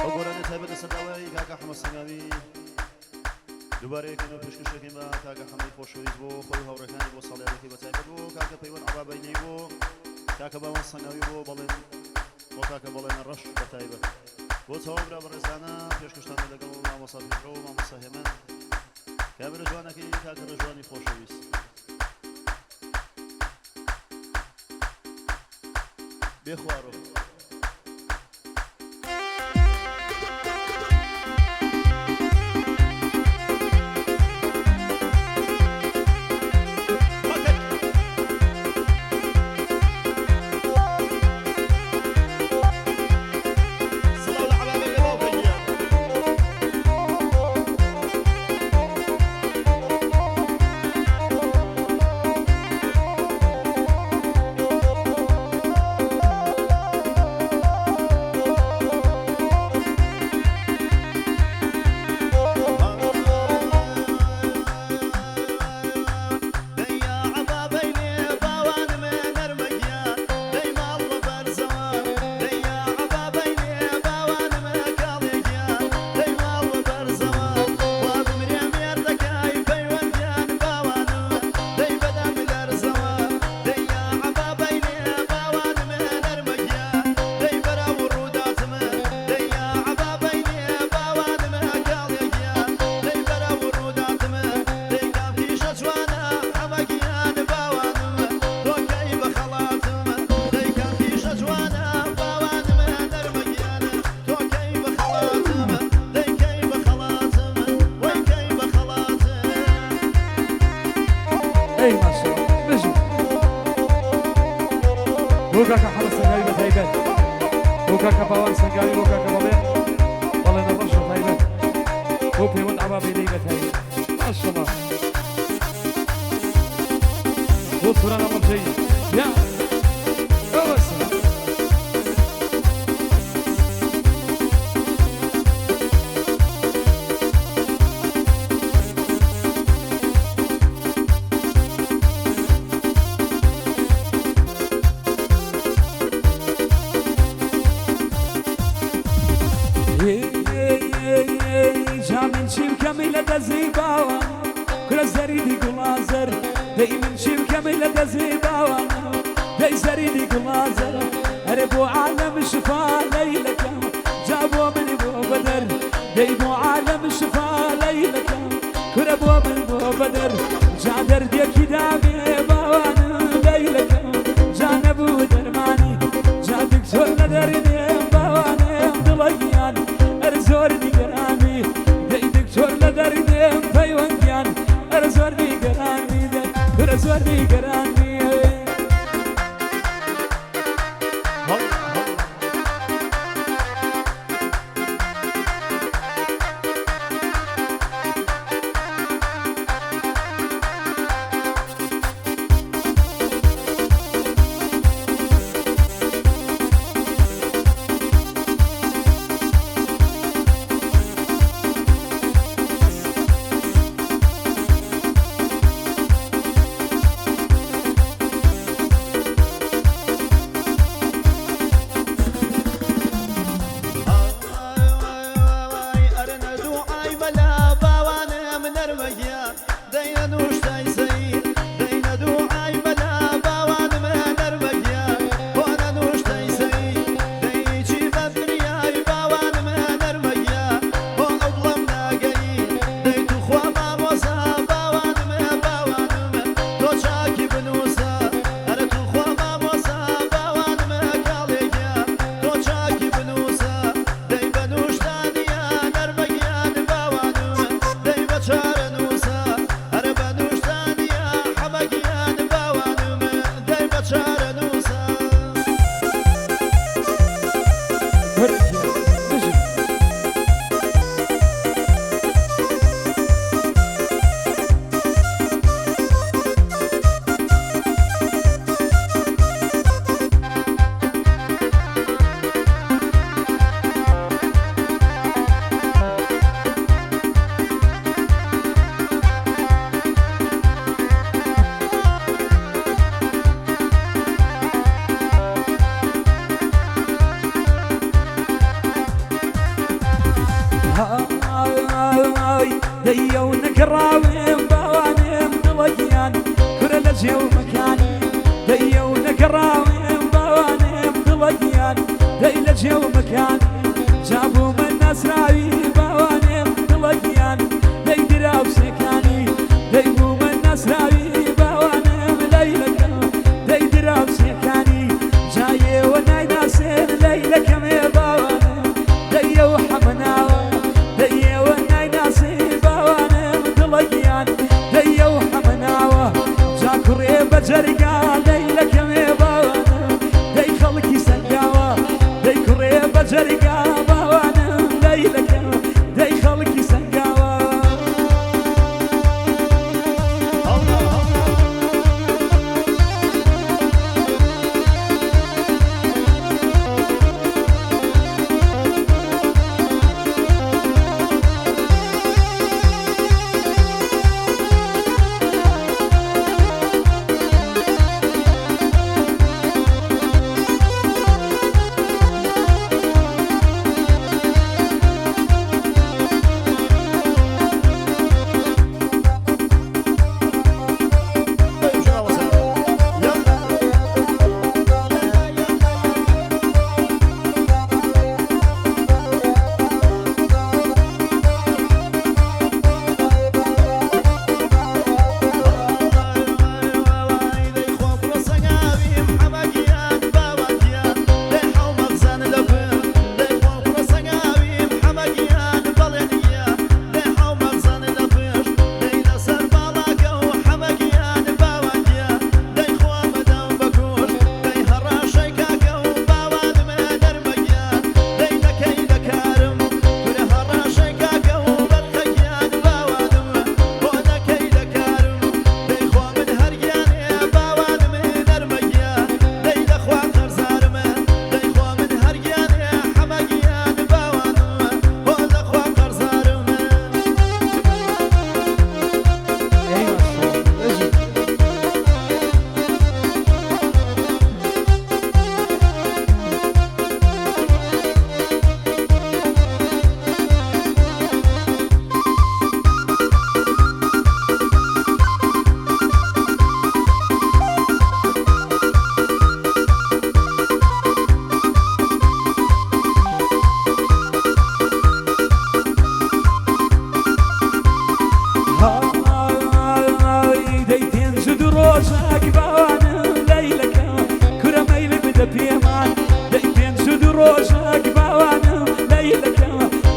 ئەوگۆرانێت هەبێتە سەرداوایی کاکە حەمەد سەنگاوی دووبارەیەکەوە پێشکەشێکی بە کاکە حەمەدی خۆشەویست بۆ خۆی هاوڕێکانی بۆ ساڵیادەکەی بەتایبەت بۆ کاکە پەیوەند عەبابەینەی بۆ کاکە باوان سەنگاوی بۆ بەڵێن بۆ کاکە بەڵێنە ڕەش بەتایبەت بۆ چاوەبرا بەڕێزانە پێشکەشتان لەگەڵ مامۆستا پیترۆ و مامۆستا هێمن کامێرە جوانەکەی کاکە ڕێژوانی خۆشەویست بێخوارۆ وكاكا حمد سنگاوی بتایبت وكاكا باوان سنگاوی وكاكا بڵێن بەڵێنە ڕەش بەتایبەت بۆ پەیوەند عەبابەینەی بەتایبەت ماشەڵڵا بۆ سوران ئەمەرجەی یا ئەوەسە من شيم كاملة دزيباوان كل زريدي قلازر دي من شيم كاملة دزيباوان دي زريدي قلازر هربوا عالم شفا ليلك جابوا من بو بدر دي بو عالم شفا ليلك كربوا من بو بدر جادر ديكي دامي باوان ليلك جانبو درماني جادك زور ندرني باوان دلقيان ارزور دي قرامي دكتور لدردم فيوانكيان ارزور دي قرامي ارزور دي قرامي هاي ديو نكراوين بوانم دلقيان كل لجيو مكاني ديو نكراوين بوانم دلقيان دي لجيو مكاني جابوا من ناس راوي بوانم دلقيان دي دراو سكاني ديبوا من ناس راوي بوانم ليلك دي دراو سكاني جاي وناي ناسين ليلك مي بوانم ديو حمناوة ديو وناي ناسي بوانم دلقيان ديو حمناوة جاكري بجرقا ليلك مي بوانم دي خلقي سنقاوة دي كري بجرقا بوانم ليلك دي خلقي سنقاوة طيب شنو الله سلام يلا هاي ديتين زد روزك بوانم ليلك كرميل بدا بيمان ديتين زد روزك بوانم ليلك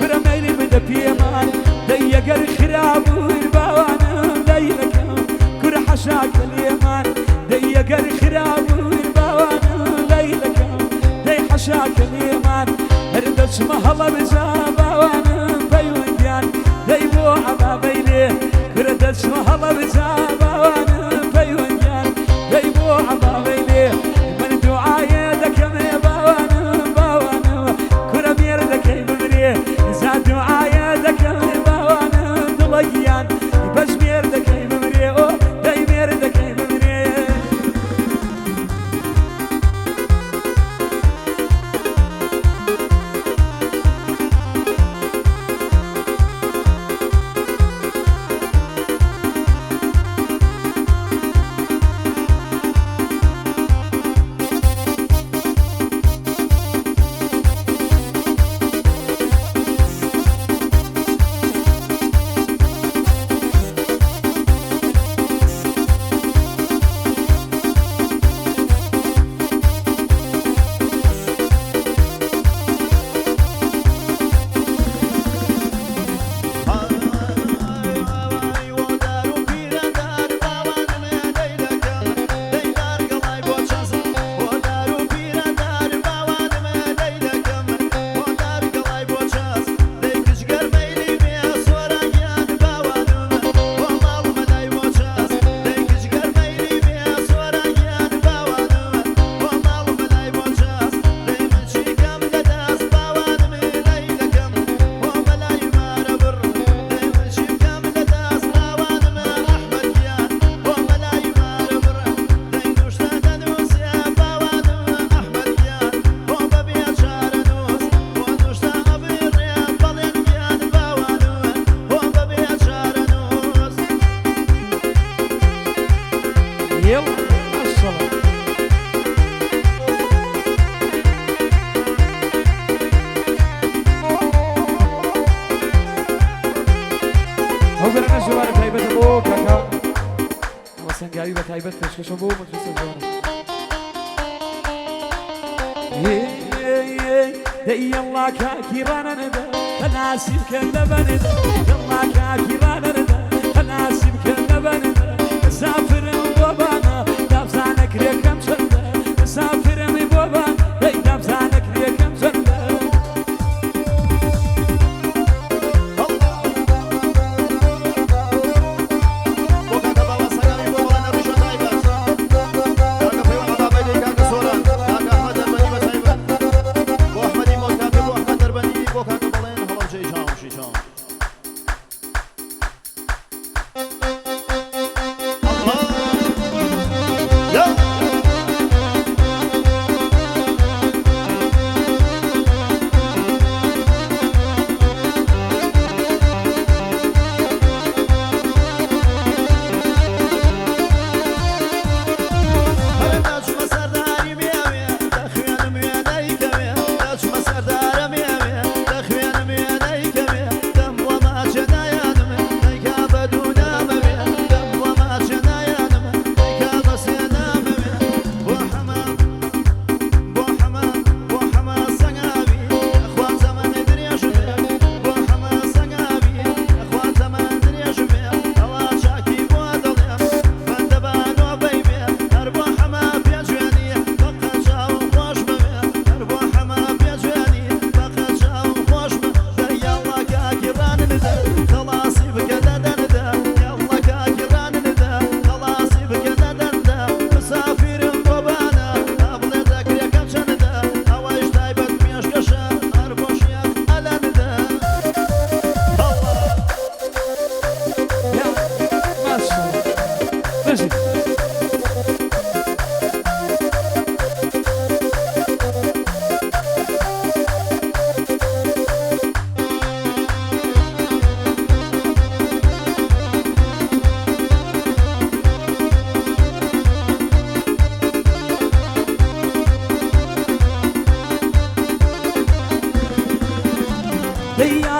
كرميل بدا بيمان ديقر خرابوي بوانم ليلك كر حشاك اليمان ديقر خرابوي بوانم ليلك دي حشاك اليمان هردش مهلا بزابا وانم بيونديان ديبو عبابيلي كردش مهلا بزابا وانم بيونديان ديبو عبابيلي من دعايا دكمي بوانم بوانم كرمير دكي بمري زاد دعايا دكمي بوانم دلقيان بجمير دكي بمري او ديمير دكي بمري سنگاوی به تایبەت پێشکەشە بۆ مەجلیسە جوانە يلا كاكي رانا ندا تناسب كنا بندا يلا كاكي رانا ندا تناسب كنا بندا مسافر بابانا دافزانك ريكم سندا مسافر بابانا دافزانك ريكم سندا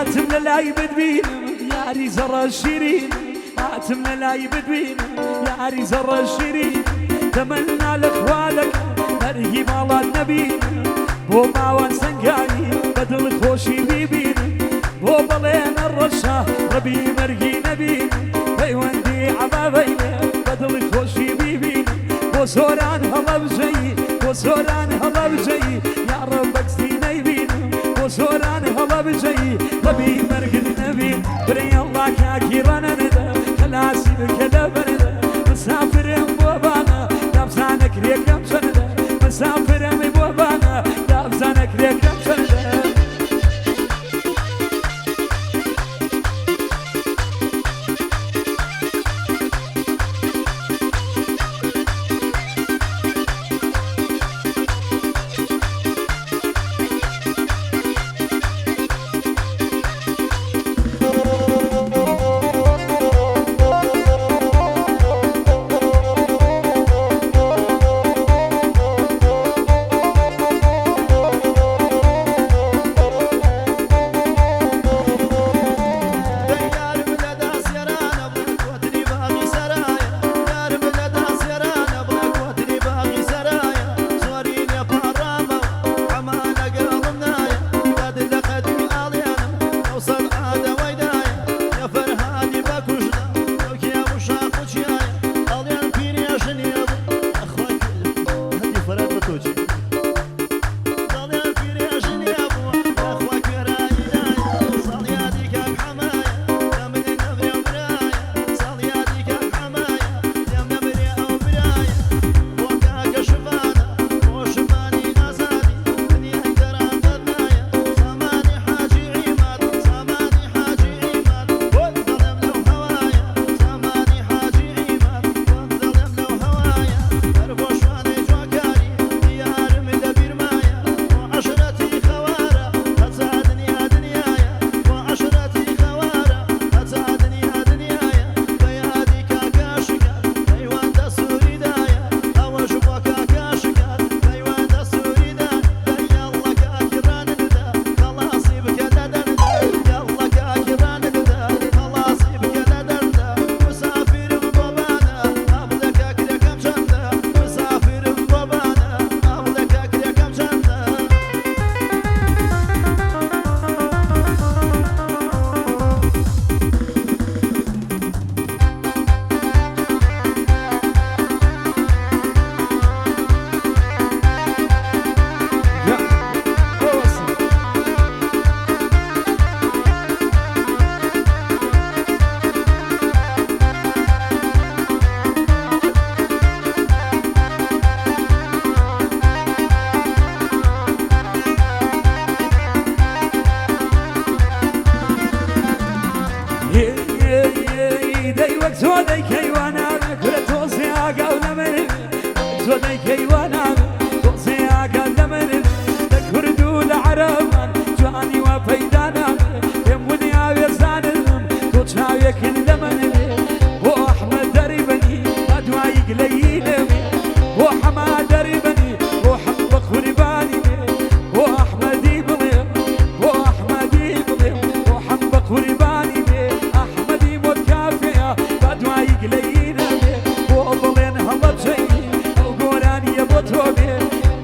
هاتم للاي بدبين ياري زر الشيرين هاتم للاي بدبين ياري زر الشيرين تمنى لاخوالك مرهي مالا النبي بو ماوان سنقاني بدل خوشي بيبين بو بلين الرشا ربي مرهي نبي بيوندي عبابين بدل خوشي بيبين بو سوران هلا بجي بو سوران هلا بجي يا ربك زيني بين بو سوران هلا بجي ربي مرق النبي بري الله كاكي رانا ندا خلاسي بكذا بردا مسافر بوبانا دافزانك ريكم سندا مسافر بوبانا دافزانك ريكم سندا زودي كيوانا كل توصي عقل من زودي كيوانا توصي عقل من كردو العرب جاني وفيدانا يموني عويزان توشاوي كل من وأحمد دربني أدواي قليل وحماد دربني وحب قرباني وأحمدي بضيم وأحمدي بضيم وحب قرباني أحمدي مكافئة أدواي قليل وأضلين هضب شيء وقولاني يبطوبي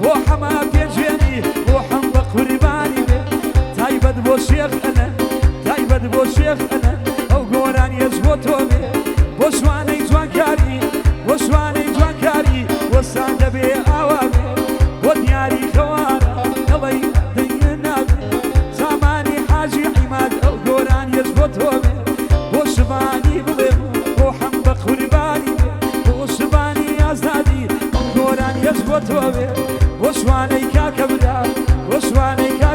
وحماد يجيني وحب قرباني تايبد بو شيخ أنا تايبد بو شيخ أنا وقولاني يزبطوبي وشواني جوانكاري وشواني جوانكاري وسعد بي أوامي ودياري خوارا الله دينا زماني حاجي عماد القرآن يزبطوبي وشباني بضيم وحنبق قرباني وشباني أزدادي القرآن يزبطوبي وشواني كاكبدا وشواني كاكبدا